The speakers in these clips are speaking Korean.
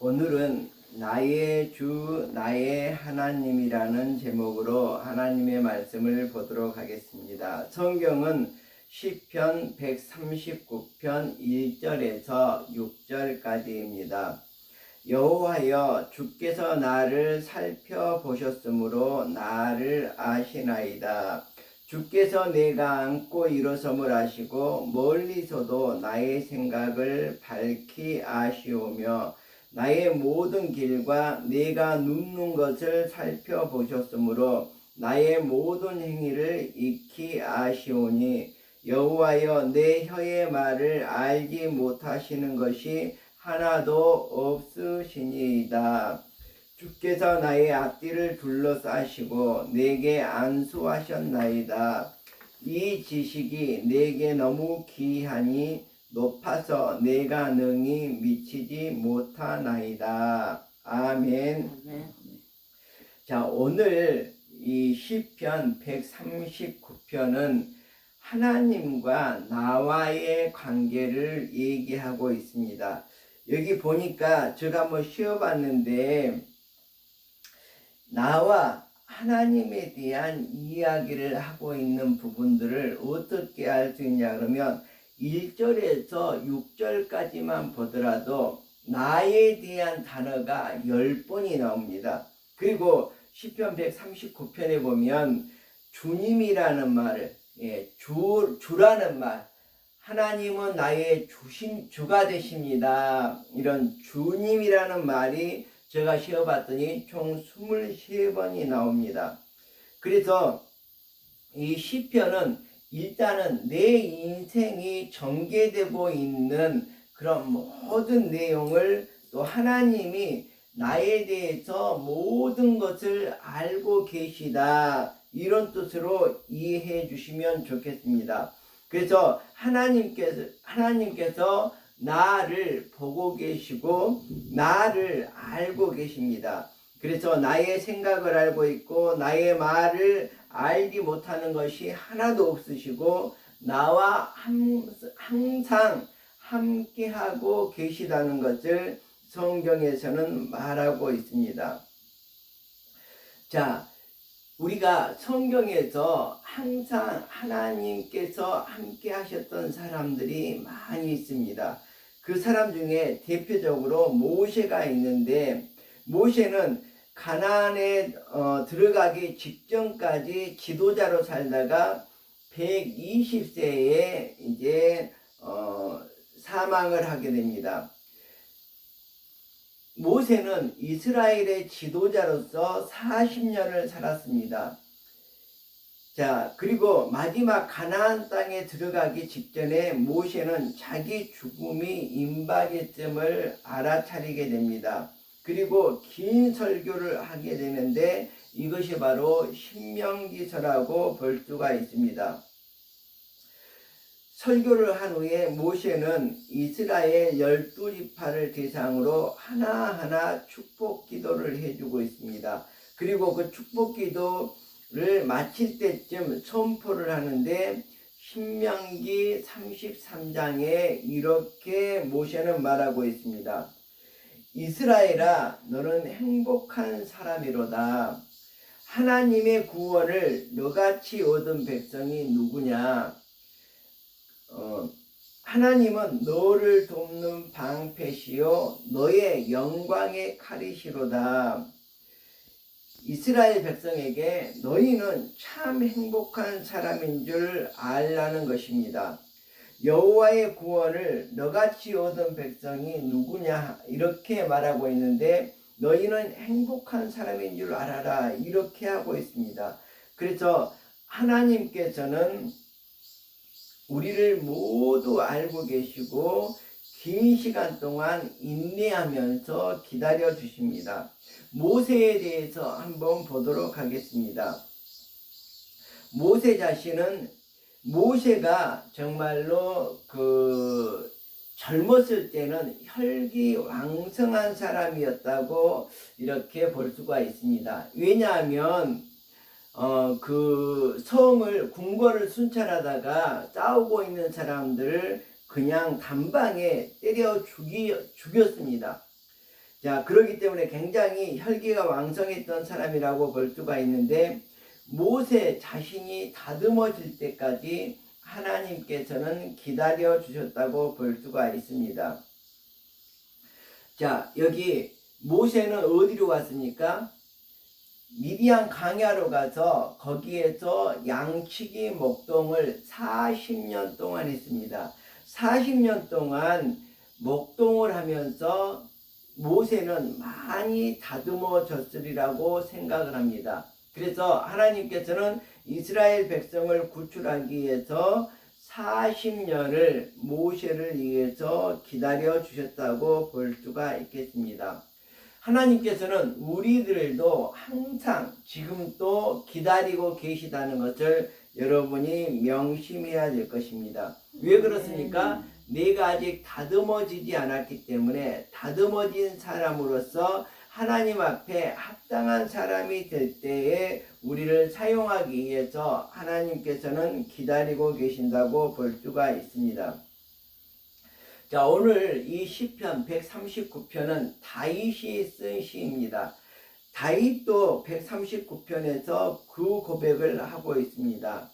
오늘은 나의 주 나의 하나님이라는 제목으로 하나님의 말씀을 보도록 하겠습니다. 성경은 시편 139편 1절에서 6절까지입니다. 여호와여, 주께서 나를 살펴보셨으므로 나를 아시나이다. 주께서 내가 앉고 일어섬을 아시고 멀리서도 나의 생각을 밝히 아시오며 나의 모든 길과 내가 눕는 것을 살펴보셨으므로 나의 모든 행위를 익히 아시오니 여호와여, 내 혀의 말을 알지 못하시는 것이 하나도 없으시니이다. 주께서 나의 앞뒤를 둘러싸시고 내게 안수하셨나이다. 이 지식이 내게 너무 귀하니 높아서 내가 능히 미치지 못하나이다. 아멘. 자, 오늘 이 시편 139편은 하나님과 나와의 관계를 얘기하고 있습니다. 여기 보니까 제가 한번 쉬어봤는데 나와 하나님에 대한 이야기를 하고 있는 부분들을 어떻게 알 수 있냐 그러면 1절에서 6절까지만 보더라도 나에 대한 단어가 10번이 나옵니다. 그리고 시편 139편에 보면 주님이라는 말을, 주라는 말, 하나님은 나의 주가 되십니다. 이런 주님이라는 말이 제가 쉬어봤더니 총 23번이 나옵니다. 그래서 이 시편은 일단은 내 인생이 전개되고 있는 그런 모든 내용을 또 하나님이 나에 대해서 모든 것을 알고 계시다, 이런 뜻으로 이해해 주시면 좋겠습니다. 그래서 하나님께서 나를 보고 계시고 나를 알고 계십니다. 그래서 나의 생각을 알고 있고 나의 말을 알지 못하는 것이 하나도 없으시고 나와 항상 함께하고 계시다는 것을 성경에서는 말하고 있습니다. 자, 우리가 성경에서 항상 하나님께서 함께 하셨던 사람들이 많이 있습니다. 그 사람 중에 대표적으로 모세가 있는데, 모세는 가나안에 들어가기 직전까지 지도자로 살다가 120세에 이제 사망을 하게 됩니다. 모세는 이스라엘의 지도자로서 40년을 살았습니다. 자, 그리고 마지막 가나안 땅에 들어가기 직전에 모세는 자기 죽음이 임박의 쯤을 알아차리게 됩니다. 그리고 긴 설교를 하게 되는데 이것이 바로 신명기서라고 볼 수가 있습니다. 설교를 한 후에 모세는 이스라엘 12지파를 대상으로 하나하나 축복 기도를 해주고 있습니다. 그리고 그 축복 기도를 마칠 때쯤 선포를 하는데 신명기 33장에 이렇게 모세는 말하고 있습니다. 이스라엘아, 너는 행복한 사람이로다. 하나님의 구원을 너같이 얻은 백성이 누구냐? 하나님은 너를 돕는 방패시요 너의 영광의 칼이시로다. 이스라엘 백성에게 너희는 참 행복한 사람인 줄 알라는 것입니다. 여호와의 구원을 너같이 얻은 백성이 누구냐, 이렇게 말하고 있는데 너희는 행복한 사람인 줄 알아라, 이렇게 하고 있습니다. 그래서 하나님께서는 우리를 모두 알고 계시고 긴 시간 동안 인내하면서 기다려 주십니다. 모세에 대해서 한번 보도록 하겠습니다. 모세 자신은 모세가 정말로 젊었을 때는 혈기왕성한 사람이었다고 이렇게 볼 수가 있습니다. 왜냐하면 그 성을 궁궐을 순찰하다가 싸우고 있는 사람들을 그냥 단방에 때려 죽였습니다. 자, 그렇기 때문에 굉장히 혈기가 왕성했던 사람이라고 볼 수가 있는데, 모세 자신이 다듬어질 때까지 하나님께서는 기다려 주셨다고 볼 수가 있습니다. 자, 여기 모세는 어디로 갔습니까? 미디안 광야로 가서 거기에서 양치기 목동을 40년 동안 했습니다. 40년 동안 목동을 하면서 모세는 많이 다듬어졌으리라고 생각을 합니다. 그래서 하나님께서는 이스라엘 백성을 구출하기 위해서 40년을 모세를 위해서 기다려 주셨다고 볼 수가 있겠습니다. 하나님께서는 우리들도 항상 지금도 기다리고 계시다는 것을 여러분이 명심해야 될 것입니다. 왜 그렇습니까? 내가 아직 다듬어지지 않았기 때문에 다듬어진 사람으로서 하나님 앞에 합당한 사람이 될 때에 우리를 사용하기 위해서 하나님께서는 기다리고 계신다고 볼 수가 있습니다. 자, 오늘 이 시편 139편은 다윗이 쓴 시입니다. 다윗도 139편에서 그 고백을 하고 있습니다.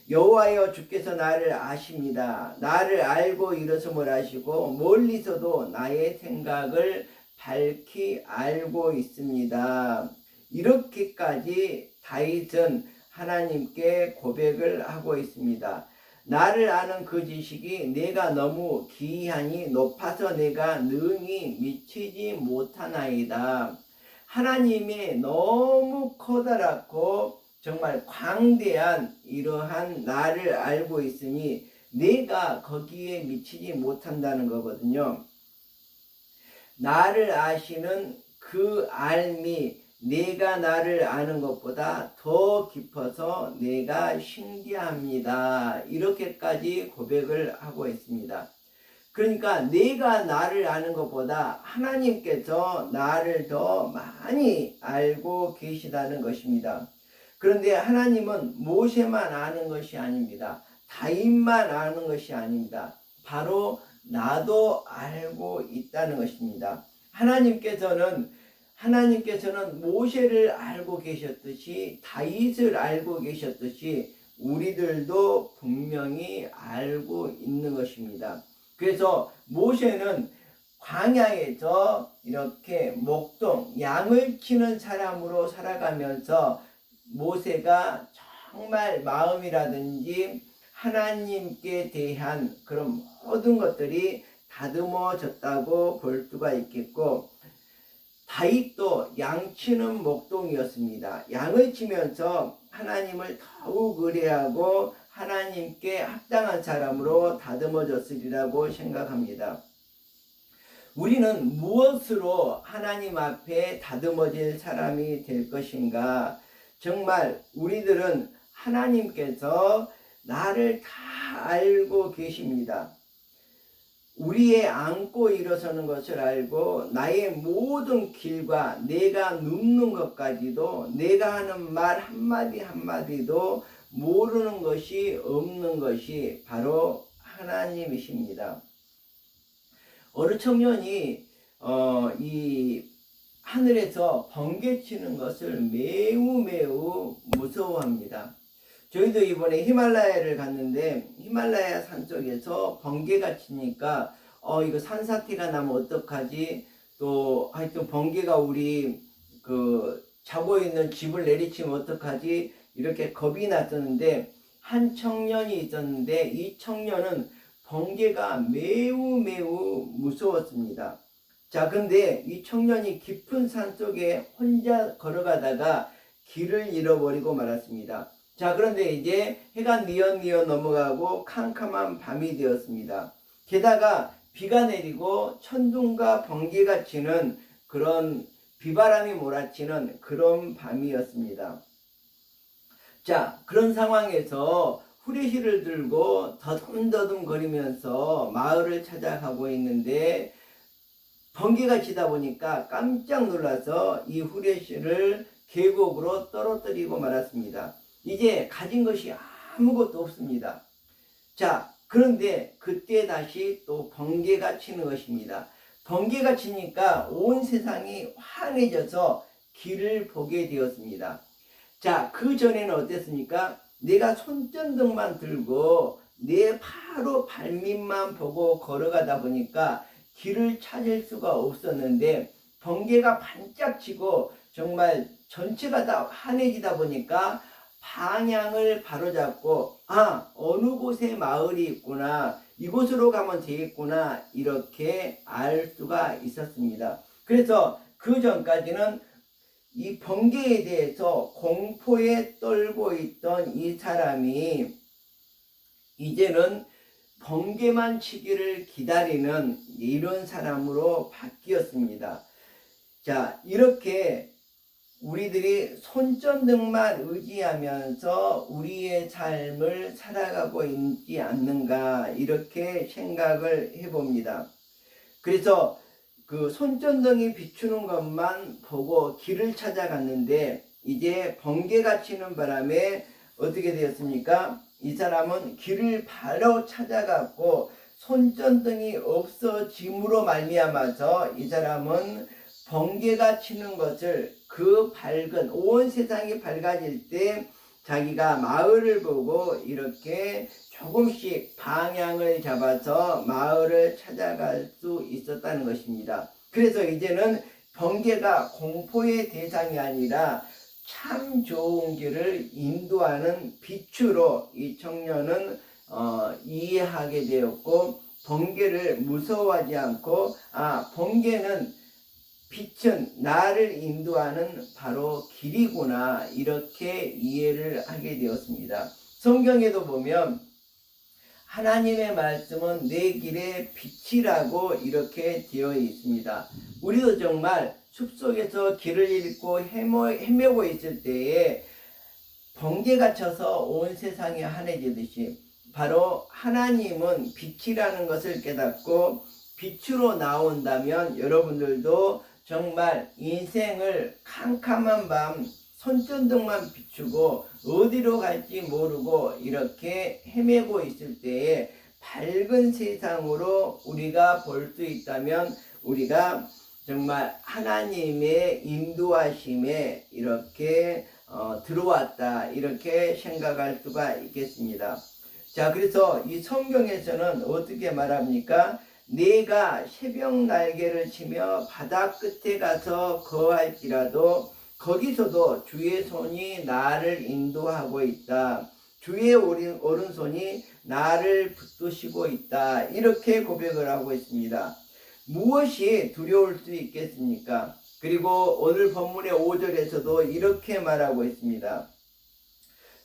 여호와여, 주께서 나를 아십니다. 나를 알고 일어섬을 아시고 멀리서도 나의 생각을 밝히 알고 있습니다. 이렇게까지 다윗은 하나님께 고백을 하고 있습니다. 나를 아는 그 지식이 내가 너무 기이하니 높아서 내가 능히 미치지 못하나이다. 하나님이 너무 커다랗고 정말 광대한 이러한 나를 알고 있으니 내가 거기에 미치지 못한다는 거거든요. 나를 아시는 그 알미, 내가 나를 아는 것보다 더 깊어서 내가 신기합니다. 이렇게까지 고백을 하고 있습니다. 그러니까 내가 나를 아는 것보다 하나님께서 나를 더 많이 알고 계시다는 것입니다. 그런데 하나님은 모세만 아는 것이 아닙니다. 다윗만 아는 것이 아닙니다. 바로 나도 알고 있다는 것입니다. 하나님께서는 모세를 알고 계셨듯이 다윗을 알고 계셨듯이 우리들도 분명히 알고 있는 것입니다. 그래서 모세는 광야에서 이렇게 목동, 양을 치는 사람으로 살아가면서 모세가 정말 마음이라든지 하나님께 대한 그런 모든 것들이 다듬어졌다고 볼 수가 있겠고, 다윗도 양치는 목동이었습니다. 양을 치면서 하나님을 더욱 의뢰하고 하나님께 합당한 사람으로 다듬어졌으리라고 생각합니다. 우리는 무엇으로 하나님 앞에 다듬어질 사람이 될 것인가? 정말 우리들은 하나님께서 나를 다 알고 계십니다. 우리의 안고 일어서는 것을 알고 나의 모든 길과 내가 눕는 것까지도, 내가 하는 말 한마디 한마디도 모르는 것이 없는 것이 바로 하나님이십니다. 어느 청년이 이 하늘에서 번개치는 것을 매우 무서워합니다. 저희도 이번에 히말라야를 갔는데 히말라야 산 쪽에서 번개가 치니까 이거 산사태가 나면 어떡하지? 또 하여튼 번개가 우리 자고 있는 집을 내리치면 어떡하지? 이렇게 겁이 났었는데, 한 청년이 있었는데 이 청년은 번개가 매우 무서웠습니다. 자, 근데 이 청년이 깊은 산 속에 혼자 걸어가다가 길을 잃어버리고 말았습니다. 자, 그런데 이제 해가 뉘엿뉘엿 넘어가고 캄캄한 밤이 되었습니다. 게다가 비가 내리고 천둥과 번개가 치는 그런 비바람이 몰아치는 그런 밤이었습니다. 자, 그런 상황에서 후레쉬를 들고 더듬더듬 거리면서 마을을 찾아가고 있는데 번개가 치다 보니까 깜짝 놀라서 이 후레쉬를 계곡으로 떨어뜨리고 말았습니다. 이제 가진 것이 아무것도 없습니다. 자, 그런데 그때 다시 또 번개가 치는 것입니다. 번개가 치니까 온 세상이 환해져서 길을 보게 되었습니다. 자, 그 전에는 어땠습니까? 내가 손전등만 들고 내 바로 발밑만 보고 걸어가다 보니까 길을 찾을 수가 없었는데, 번개가 반짝 치고 정말 전체가 다 환해지다 보니까 방향을 바로잡고, 어느 곳에 마을이 있구나, 이곳으로 가면 되겠구나, 이렇게 알 수가 있었습니다. 그래서 그 전까지는 이 번개에 대해서 공포에 떨고 있던 이 사람이 이제는 번개만 치기를 기다리는 이런 사람으로 바뀌었습니다. 자, 이렇게 우리들이 손전등만 의지하면서 우리의 삶을 살아가고 있지 않는가, 이렇게 생각을 해봅니다. 그래서 그 손전등이 비추는 것만 보고 길을 찾아갔는데, 이제 번개가 치는 바람에 어떻게 되었습니까? 이 사람은 길을 바로 찾아갔고 손전등이 없어짐으로 말미암아서 이 사람은 번개가 치는 것을, 그 밝은 온 세상이 밝아질 때 자기가 마을을 보고 이렇게 조금씩 방향을 잡아서 마을을 찾아갈 수 있었다는 것입니다. 그래서 이제는 번개가 공포의 대상이 아니라 참 좋은 길을 인도하는 빛으로 이 청년은 이해하게 되었고, 번개를 무서워하지 않고, 번개는, 빛은 나를 인도하는 바로 길이구나, 이렇게 이해를 하게 되었습니다. 성경에도 보면 하나님의 말씀은 내 길의 빛이라고 이렇게 되어 있습니다. 우리도 정말 숲속에서 길을 잃고 헤매고 있을 때에 번개가 쳐서 온 세상이 환해지듯이, 바로 하나님은 빛이라는 것을 깨닫고 빛으로 나온다면 여러분들도 정말 인생을 캄캄한 밤 손전등만 비추고 어디로 갈지 모르고 이렇게 헤매고 있을 때에 밝은 세상으로 우리가 볼 수 있다면, 우리가 정말 하나님의 인도하심에 이렇게 들어왔다, 이렇게 생각할 수가 있겠습니다. 자, 그래서 이 성경에서는 어떻게 말합니까? 내가 새벽 날개를 치며 바다 끝에 가서 거할지라도 거기서도 주의 손이 나를 인도하고 있다, 주의 오른손이 나를 붙드시고 있다, 이렇게 고백을 하고 있습니다. 무엇이 두려울 수 있겠습니까? 그리고 오늘 본문의 5절에서도 이렇게 말하고 있습니다.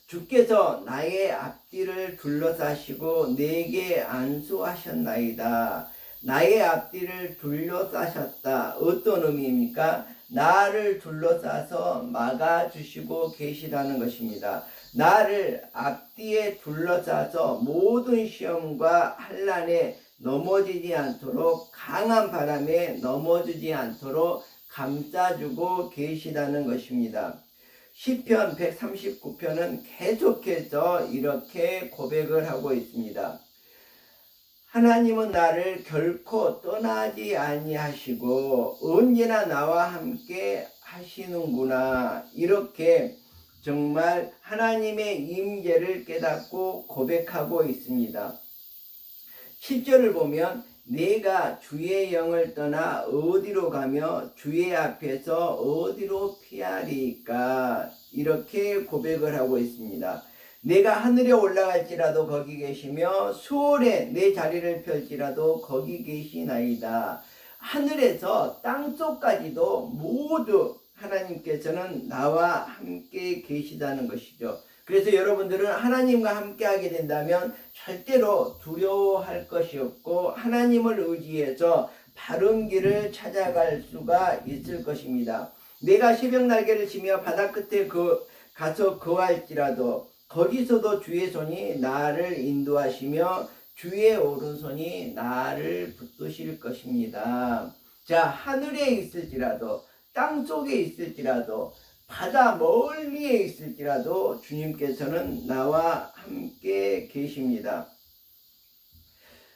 주께서 나의 앞뒤를 둘러싸시고 내게 안수하셨나이다. 나의 앞뒤를 둘러싸셨다. 어떤 의미입니까? 나를 둘러싸서 막아주시고 계시다는 것입니다. 나를 앞뒤에 둘러싸서 모든 시험과 환난에 넘어지지 않도록, 강한 바람에 넘어지지 않도록 감싸주고 계시다는 것입니다. 시편 139편은 계속해서 이렇게 고백을 하고 있습니다. 하나님은 나를 결코 떠나지 아니하시고 언제나 나와 함께 하시는구나, 이렇게 정말 하나님의 임재를 깨닫고 고백하고 있습니다. 7절을 보면 내가 주의 영을 떠나 어디로 가며 주의 앞에서 어디로 피하리까, 이렇게 고백을 하고 있습니다. 내가 하늘에 올라갈지라도 거기 계시며 수월에 내 자리를 펼지라도 거기 계시나이다. 하늘에서 땅속까지도 모두 하나님께서는 나와 함께 계시다는 것이죠. 그래서 여러분들은 하나님과 함께 하게 된다면 절대로 두려워할 것이 없고 하나님을 의지해서 바른 길을 찾아갈 수가 있을 것입니다. 내가 새벽 날개를 치며 바다 끝에 가서 거할지라도 거기서도 주의 손이 나를 인도하시며 주의 오른손이 나를 붙드실 것입니다. 자, 하늘에 있을지라도 땅속에 있을지라도 바다 멀리에 있을지라도 주님께서는 나와 함께 계십니다.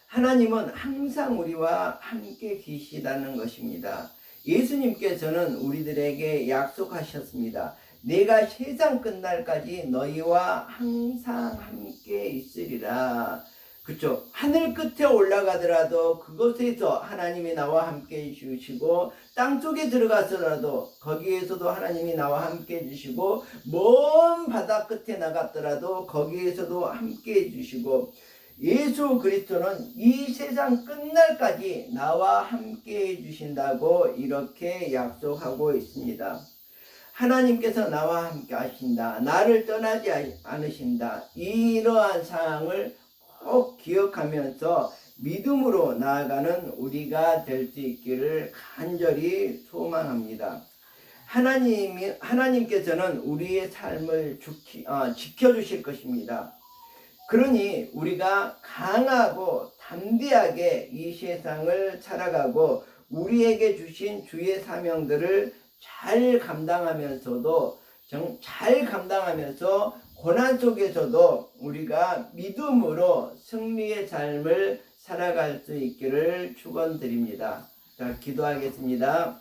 하나님은 항상 우리와 함께 계시다는 것입니다. 예수님께서는 우리들에게 약속하셨습니다. 내가 세상 끝날까지 너희와 항상 함께 있으리라. 그렇죠. 하늘 끝에 올라가더라도 그곳에서 하나님이 나와 함께 해주시고, 땅속에 들어가서라도 거기에서도 하나님이 나와 함께 해주시고, 먼 바다 끝에 나갔더라도 거기에서도 함께 해주시고, 예수 그리스도는 이 세상 끝날까지 나와 함께 해주신다고 이렇게 약속하고 있습니다. 하나님께서 나와 함께 하신다, 나를 떠나지 않으신다, 이러한 사항을 꼭 기억하면서 믿음으로 나아가는 우리가 될 수 있기를 간절히 소망합니다. 하나님께서는 우리의 삶을 지켜주실 것입니다. 그러니 우리가 강하고 담대하게 이 세상을 살아가고 우리에게 주신 주의 사명들을 잘 감당하면서 고난 속에서도 우리가 믿음으로 승리의 삶을 살아갈 수 있기를 축원드립니다. 자, 기도하겠습니다.